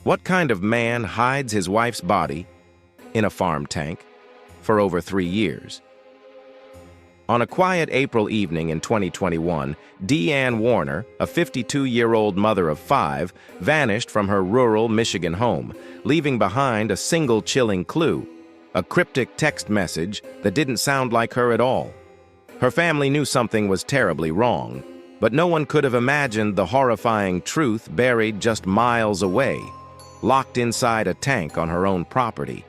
What kind of man hides his wife's body in a farm tank for over 3 years? On a quiet April evening in 2021, Dee Ann Warner, a 52-year-old mother of 5, vanished from her rural Michigan home, leaving behind a single chilling clue, a cryptic text message that didn't sound like her at all. Her family knew something was terribly wrong, but no one could have imagined the horrifying truth buried just miles away, locked inside a tank on her own property.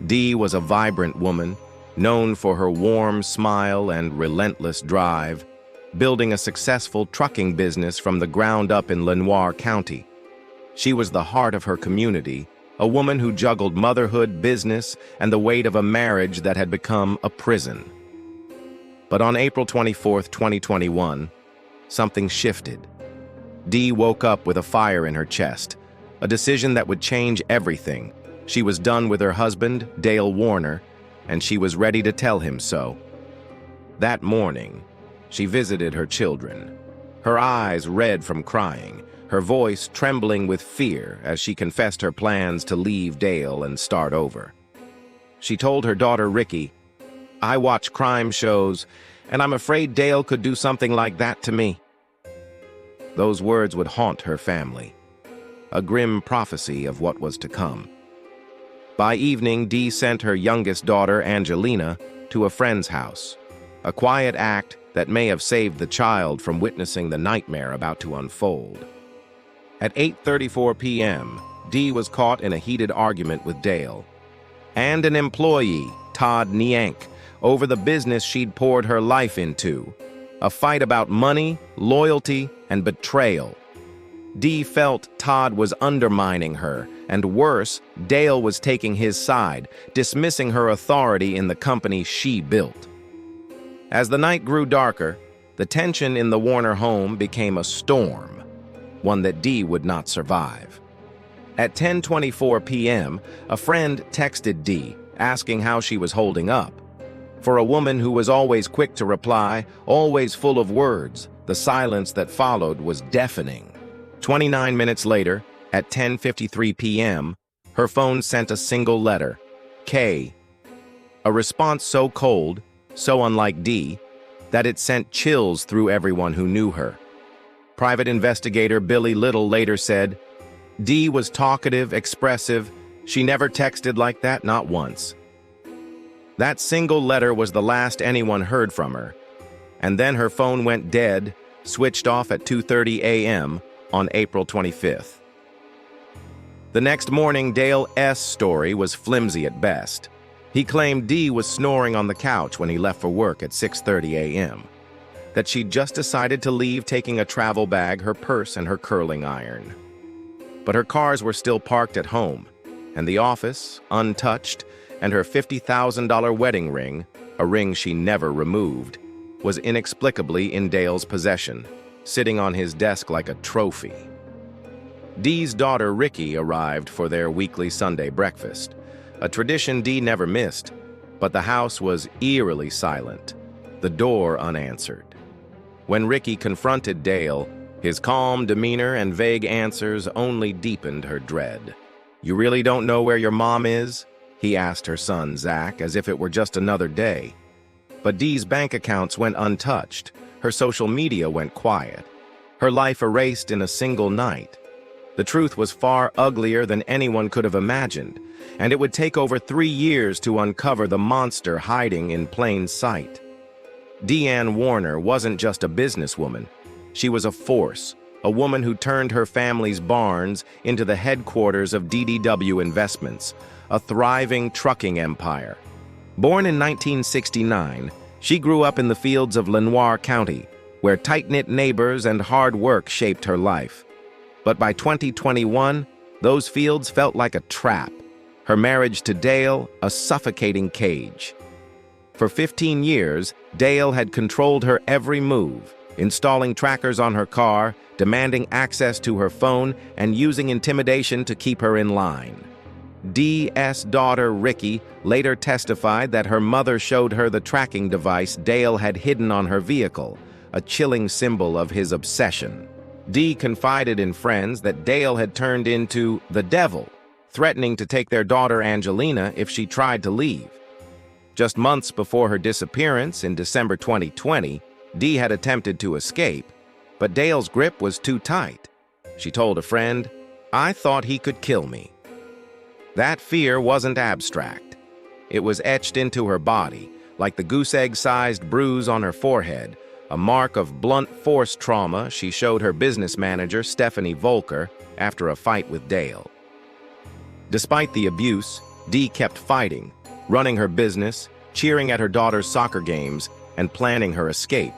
Dee was a vibrant woman, known for her warm smile and relentless drive, building a successful trucking business from the ground up in Lenoir County. She was the heart of her community, a woman who juggled motherhood, business, and the weight of a marriage that had become a prison. But on April 24, 2021, something shifted. Dee woke up with a fire in her chest, a decision that would change everything. She was done with her husband, Dale Warner, and she was ready to tell him so. That morning, she visited her children, her eyes red from crying, her voice trembling with fear as she confessed her plans to leave Dale and start over. She told her daughter Ricky, "I watch crime shows, and I'm afraid Dale could do something like that to me." Those words would haunt her family, a grim prophecy of what was to come. By evening, Dee sent her youngest daughter, Angelina, to a friend's house, a quiet act that may have saved the child from witnessing the nightmare about to unfold. At 8:34 p.m., Dee was caught in a heated argument with Dale and an employee, Todd Niank, over the business she'd poured her life into, a fight about money, loyalty, and betrayal. Dee felt Todd was undermining her, and worse, Dale was taking his side, dismissing her authority in the company she built. As the night grew darker, the tension in the Warner home became a storm, one that Dee would not survive. At 10:24 p.m., a friend texted Dee, asking how she was holding up. For a woman who was always quick to reply, always full of words, the silence that followed was deafening. 29 minutes later, at 10:53 p.m., her phone sent a single letter, K. A response so cold, so unlike Dee, that it sent chills through everyone who knew her. Private investigator Billy Little later said, "Dee was talkative, expressive. She never texted like that, not once." That single letter was the last anyone heard from her, and then her phone went dead, switched off at 2:30 a.m. on April 25th. The next morning, Dale's story was flimsy at best. He claimed Dee was snoring on the couch when he left for work at 6:30 a.m., that she'd just decided to leave taking a travel bag, her purse, and her curling iron. But her cars were still parked at home, and the office, untouched, and her $50,000 wedding ring, a ring she never removed, was inexplicably in Dale's possession, sitting on his desk like a trophy. Dee's daughter Ricky arrived for their weekly Sunday breakfast, a tradition Dee never missed, but the house was eerily silent, the door unanswered. When Ricky confronted Dale, his calm demeanor and vague answers only deepened her dread. "You really don't know where your mom is?" he asked her son, Zach, as if it were just another day. But Dee's bank accounts went untouched, her social media went quiet, her life erased in a single night. The truth was far uglier than anyone could have imagined, and it would take over 3 years to uncover the monster hiding in plain sight. Dee Ann Warner wasn't just a businesswoman. She was a force, a woman who turned her family's barns into the headquarters of DDW Investments, a thriving trucking empire. Born in 1969, she grew up in the fields of Lenoir County, where tight-knit neighbors and hard work shaped her life. But by 2021, those fields felt like a trap, her marriage to Dale a suffocating cage. For 15 years, Dale had controlled her every move, installing trackers on her car, demanding access to her phone, and using intimidation to keep her in line. Dee's daughter, Ricky, later testified that her mother showed her the tracking device Dale had hidden on her vehicle, a chilling symbol of his obsession. Dee confided in friends that Dale had turned into the devil, threatening to take their daughter Angelina if she tried to leave. Just months before her disappearance in December 2020, Dee had attempted to escape, but Dale's grip was too tight. She told a friend, "I thought he could kill me." That fear wasn't abstract. It was etched into her body, like the goose egg-sized bruise on her forehead, a mark of blunt force trauma she showed her business manager, Stephanie Volker, after a fight with Dale. Despite the abuse, Dee kept fighting, running her business, cheering at her daughter's soccer games, and planning her escape.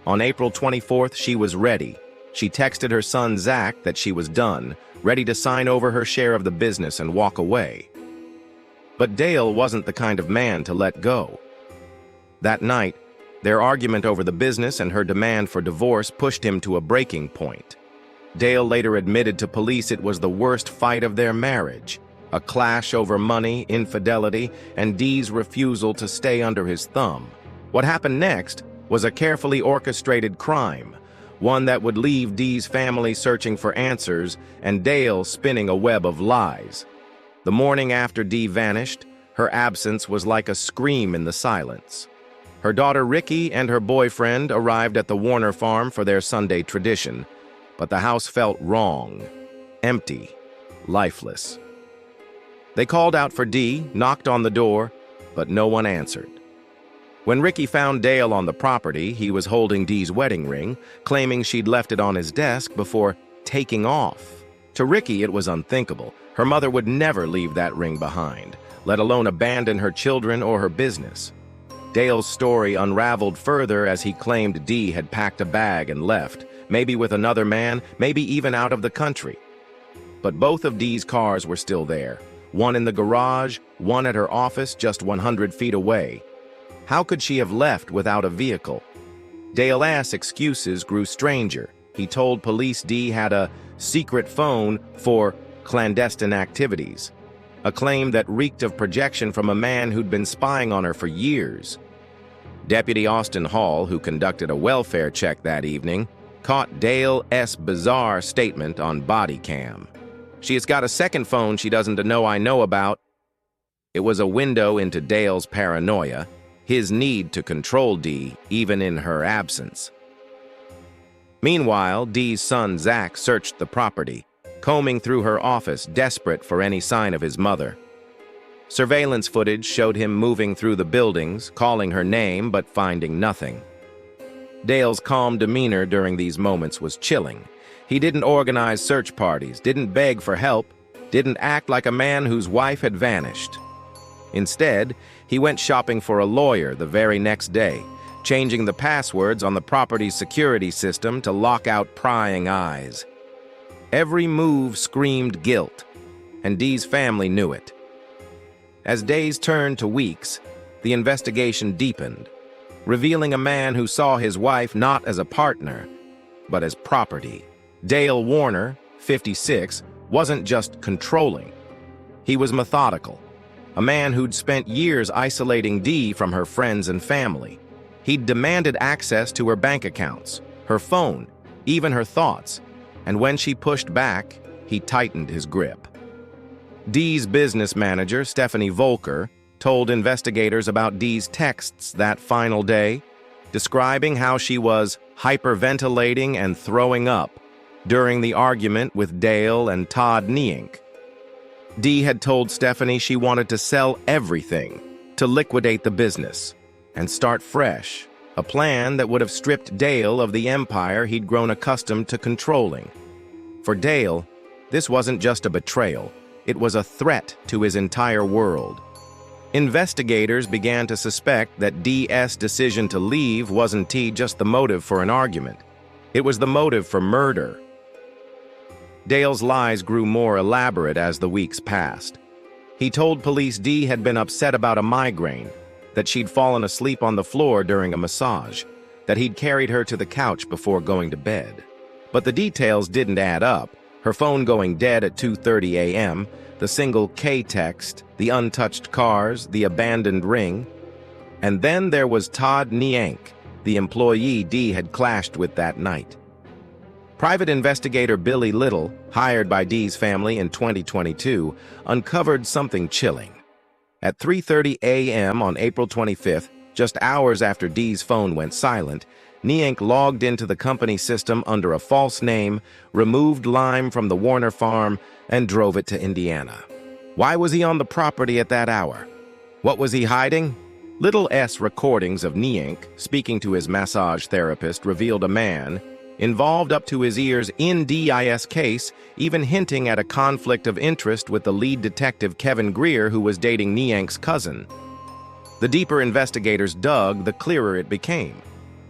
On April 24th, she was ready. She texted her son Zach that she was done, ready to sign over her share of the business and walk away. But Dale wasn't the kind of man to let go. That night, their argument over the business and her demand for divorce pushed him to a breaking point. Dale later admitted to police it was the worst fight of their marriage, a clash over money, infidelity, and Dee's refusal to stay under his thumb. What happened next was a carefully orchestrated crime, one that would leave Dee's family searching for answers and Dale spinning a web of lies. The morning after Dee vanished, her absence was like a scream in the silence. Her daughter Ricky and her boyfriend arrived at the Warner farm for their Sunday tradition, but the house felt wrong, empty, lifeless. They called out for Dee, knocked on the door, but no one answered. When Ricky found Dale on the property, he was holding Dee's wedding ring, claiming she'd left it on his desk before taking off. To Ricky, it was unthinkable. Her mother would never leave that ring behind, let alone abandon her children or her business. Dale's story unraveled further as he claimed Dee had packed a bag and left, maybe with another man, maybe even out of the country. But both of Dee's cars were still there, one in the garage, one at her office just 100 feet away. How could she have left without a vehicle? Dale's excuses grew stranger. He told police Dee had a secret phone for clandestine activities, a claim that reeked of projection from a man who'd been spying on her for years. Deputy Austin Hall, who conducted a welfare check that evening, caught Dale's bizarre statement on body cam. "She has got a second phone she doesn't know I know about." It was a window into Dale's paranoia, his need to control Dee even in her absence. Meanwhile, Dee's son Zach searched the property, combing through her office, desperate for any sign of his mother. Surveillance footage showed him moving through the buildings, calling her name but finding nothing. Dale's calm demeanor during these moments was chilling. He didn't organize search parties, didn't beg for help, didn't act like a man whose wife had vanished. Instead, he went shopping for a lawyer the very next day, changing the passwords on the property's security system to lock out prying eyes. Every move screamed guilt, and Dee's family knew it. As days turned to weeks, the investigation deepened, revealing a man who saw his wife not as a partner, but as property. Dale Warner, 56, wasn't just controlling. He was methodical, a man who'd spent years isolating Dee from her friends and family. He'd demanded access to her bank accounts, her phone, even her thoughts, and when she pushed back, he tightened his grip. Dee's business manager, Stephanie Volker, told investigators about Dee's texts that final day, describing how she was hyperventilating and throwing up during the argument with Dale and Todd Nienk. Dee had told Stephanie she wanted to sell everything, to liquidate the business, and start fresh, a plan that would have stripped Dale of the empire he'd grown accustomed to controlling. For Dale, this wasn't just a betrayal, it was a threat to his entire world. Investigators began to suspect that Dee's decision to leave wasn't just the motive for an argument. It was the motive for murder. Dale's lies grew more elaborate as the weeks passed. He told police Dee had been upset about a migraine, that she'd fallen asleep on the floor during a massage, that he'd carried her to the couch before going to bed. But the details didn't add up. Her phone going dead at 2:30 a.m., the single K text, the untouched cars, the abandoned ring. And then there was Todd Nienk, the employee Dee had clashed with that night. Private investigator Billy Little, hired by Dee's family in 2022, uncovered something chilling. At 3:30 a.m. on April 25th, just hours after Dee's phone went silent, Niank logged into the company system under a false name, removed lime from the Warner farm, and drove it to Indiana. Why was he on the property at that hour? What was he hiding? Little S recordings of Niank speaking to his massage therapist revealed a man involved up to his ears in Dee's case, even hinting at a conflict of interest with the lead detective Kevin Greer, who was dating Niank's cousin. The deeper investigators dug, the clearer it became.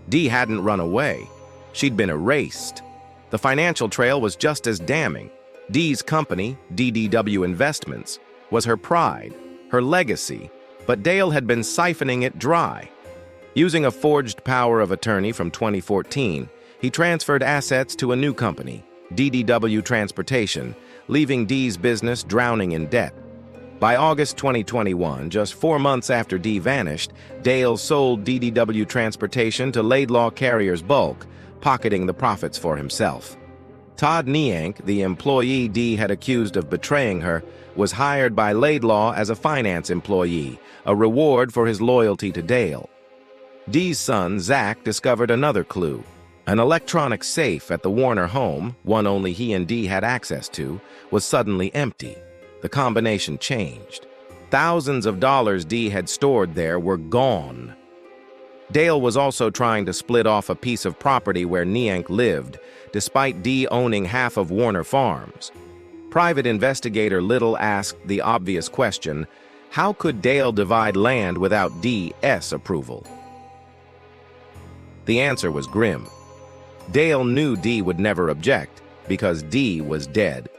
Dee hadn't run away. She'd been erased. The financial trail was just as damning. Dee's company, DDW Investments, was her pride, her legacy, but Dale had been siphoning it dry. Using a forged power of attorney from 2014, he transferred assets to a new company, DDW Transportation, leaving Dee's business drowning in debt. By August 2021, just 4 months after Dee vanished, Dale sold DDW Transportation to Laidlaw Carriers Bulk, pocketing the profits for himself. Todd Niank, the employee Dee had accused of betraying her, was hired by Laidlaw as a finance employee, a reward for his loyalty to Dale. Dee's son, Zach, discovered another clue. An electronic safe at the Warner home, one only he and Dee had access to, was suddenly empty. The combination changed. Thousands of dollars Dee had stored there were gone. Dale was also trying to split off a piece of property where Niank lived, despite Dee owning half of Warner Farms. Private investigator Little asked the obvious question, how could Dale divide land without Dee's approval? The answer was grim. Dale knew Dee would never object, because Dee was dead.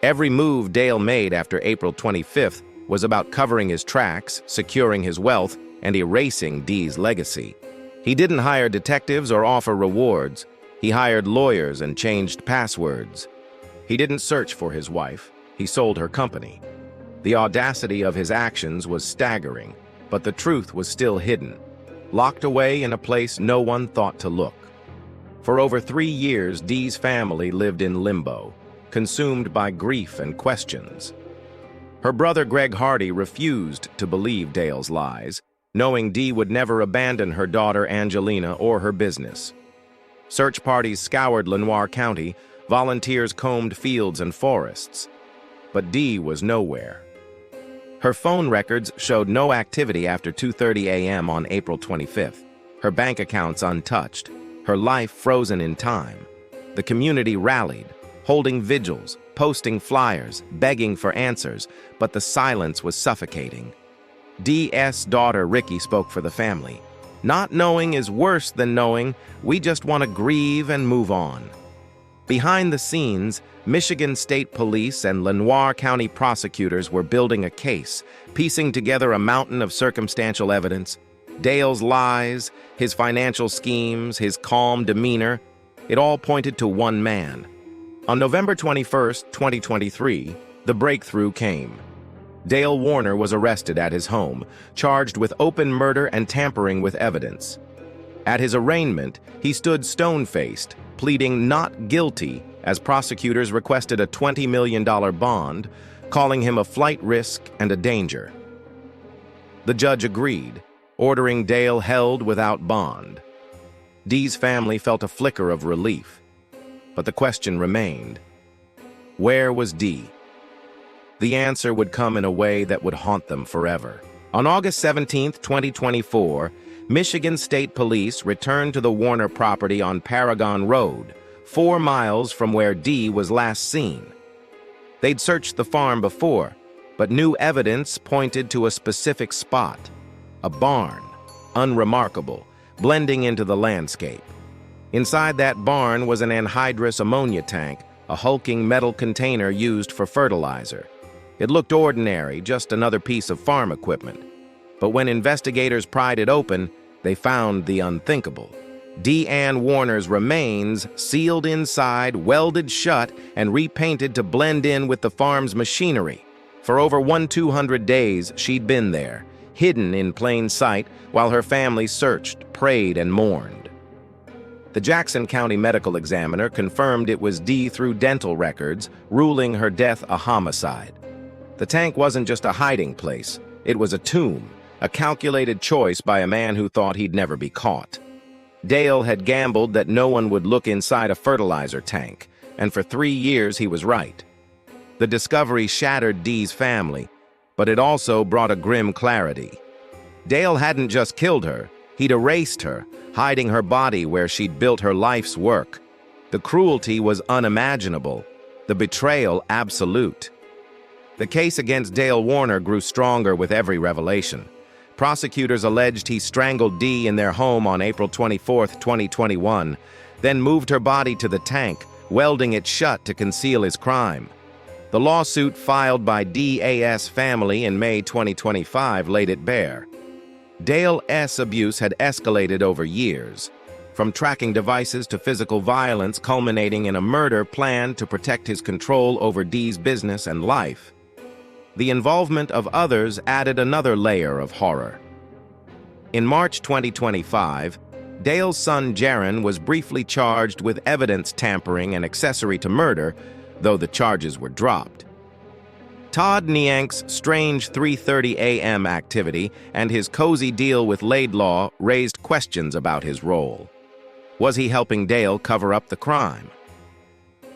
Every move Dale made after April 25th was about covering his tracks, securing his wealth, and erasing Dee's legacy. He didn't hire detectives or offer rewards. He hired lawyers and changed passwords. He didn't search for his wife. He sold her company. The audacity of his actions was staggering, but the truth was still hidden, locked away in a place no one thought to look. For over 3 years, Dee's family lived in limbo, consumed by grief and questions. Her brother Greg Hardy refused to believe Dale's lies, knowing Dee would never abandon her daughter Angelina or her business. Search parties scoured Lenoir County, volunteers combed fields and forests. But Dee was nowhere. Her phone records showed no activity after 2:30 a.m. on April 25th, her bank accounts untouched, her life frozen in time. The community rallied, holding vigils, posting flyers, begging for answers, but the silence was suffocating. Dee's daughter Ricky spoke for the family. Not knowing is worse than knowing. We just want to grieve and move on. Behind the scenes, Michigan State Police and Lenoir County prosecutors were building a case, piecing together a mountain of circumstantial evidence. Dale's lies, his financial schemes, his calm demeanor, it all pointed to one man. On November 21st, 2023, the breakthrough came. Dale Warner was arrested at his home, charged with open murder and tampering with evidence. At his arraignment, he stood stone-faced, pleading not guilty as prosecutors requested a $20 million bond, calling him a flight risk and a danger. The judge agreed, ordering Dale held without bond. Dee's family felt a flicker of relief, but the question remained: where was Dee? The answer would come in a way that would haunt them forever. On August 17, 2024, Michigan State Police returned to the Warner property on Paragon Road, 4 miles from where Dee was last seen. They'd searched the farm before, but new evidence pointed to a specific spot: a barn, unremarkable, blending into the landscape. Inside that barn was an anhydrous ammonia tank, a hulking metal container used for fertilizer. It looked ordinary, just another piece of farm equipment. But when investigators pried it open, they found the unthinkable. Dee Ann Warner's remains, sealed inside, welded shut, and repainted to blend in with the farm's machinery. For over 200 days, she'd been there, hidden in plain sight, while her family searched, prayed, and mourned. The Jackson County medical examiner confirmed it was Dee through dental records, ruling her death a homicide. The tank wasn't just a hiding place, it was a tomb, a calculated choice by a man who thought he'd never be caught. Dale had gambled that no one would look inside a fertilizer tank, and for 3 years he was right. The discovery shattered Dee's family, but it also brought a grim clarity. Dale hadn't just killed her, he'd erased her, hiding her body where she'd built her life's work. The cruelty was unimaginable, the betrayal absolute. The case against Dale Warner grew stronger with every revelation. Prosecutors alleged he strangled Dee in their home on April 24, 2021, then moved her body to the tank, welding it shut to conceal his crime. The lawsuit filed by Dee's family in May 2025 laid it bare. Dale's abuse had escalated over years, from tracking devices to physical violence culminating in a murder planned to protect his control over Dee's business and life. The involvement of others added another layer of horror. In March 2025, Dale's son Jaron was briefly charged with evidence tampering and accessory to murder, though the charges were dropped. Todd Niank's strange 3:30 a.m. activity and his cozy deal with Laidlaw raised questions about his role. Was he helping Dale cover up the crime?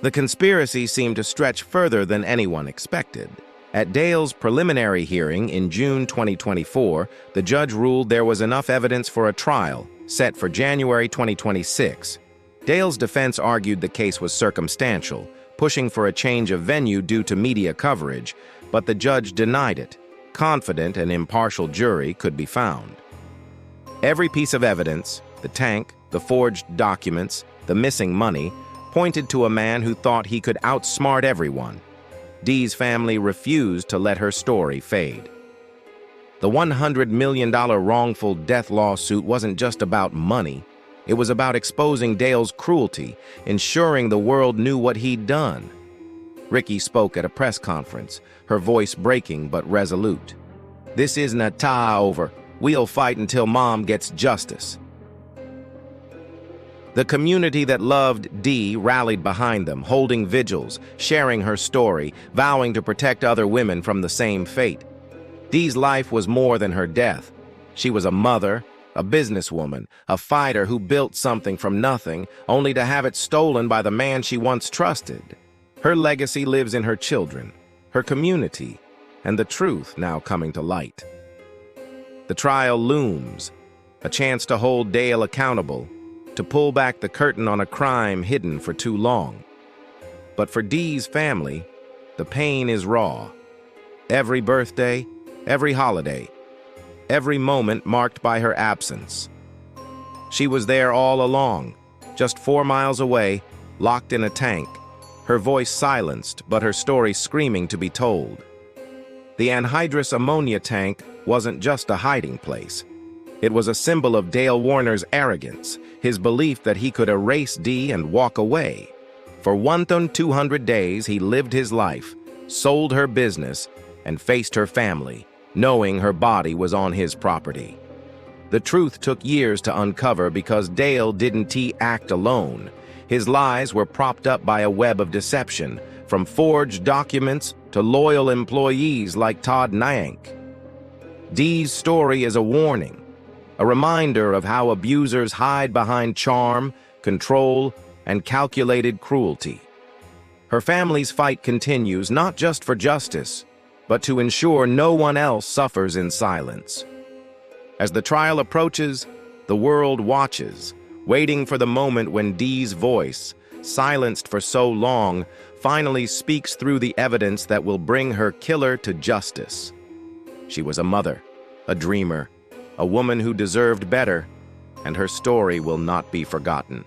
The conspiracy seemed to stretch further than anyone expected. At Dale's preliminary hearing in June 2024, the judge ruled there was enough evidence for a trial, set for January 2026. Dale's defense argued the case was circumstantial, pushing for a change of venue due to media coverage, but the judge denied it, confident an impartial jury could be found. Every piece of evidence, the tank, the forged documents, the missing money, pointed to a man who thought he could outsmart everyone. Dee's family refused to let her story fade. The $100 million wrongful death lawsuit wasn't just about money. It was about exposing Dale's cruelty, ensuring the world knew what he'd done. Ricky spoke at a press conference, her voice breaking but resolute. "This isn't a tie-over. We'll fight until Mom gets justice." The community that loved Dee rallied behind them, holding vigils, sharing her story, vowing to protect other women from the same fate. Dee's life was more than her death. She was a mother, a businesswoman, a fighter who built something from nothing, only to have it stolen by the man she once trusted. Her legacy lives in her children, her community, and the truth now coming to light. The trial looms, a chance to hold Dale accountable, to pull back the curtain on a crime hidden for too long. But for Dee's family, the pain is raw. Every birthday, every holiday, every moment marked by her absence. She was there all along, just 4 miles away, locked in a tank, her voice silenced, but her story screaming to be told. The anhydrous ammonia tank wasn't just a hiding place. It was a symbol of Dale Warner's arrogance, his belief that he could erase Dee and walk away. For 1,200 days, he lived his life, sold her business, and faced her family, knowing her body was on his property. The truth took years to uncover because Dale didn't act alone. His lies were propped up by a web of deception, from forged documents to loyal employees like Todd Niank. Dee's story is a warning, a reminder of how abusers hide behind charm, control, and calculated cruelty. Her family's fight continues not just for justice, but to ensure no one else suffers in silence. As the trial approaches, the world watches, waiting for the moment when Dee's voice, silenced for so long, finally speaks through the evidence that will bring her killer to justice. She was a mother, a dreamer, a woman who deserved better, and her story will not be forgotten.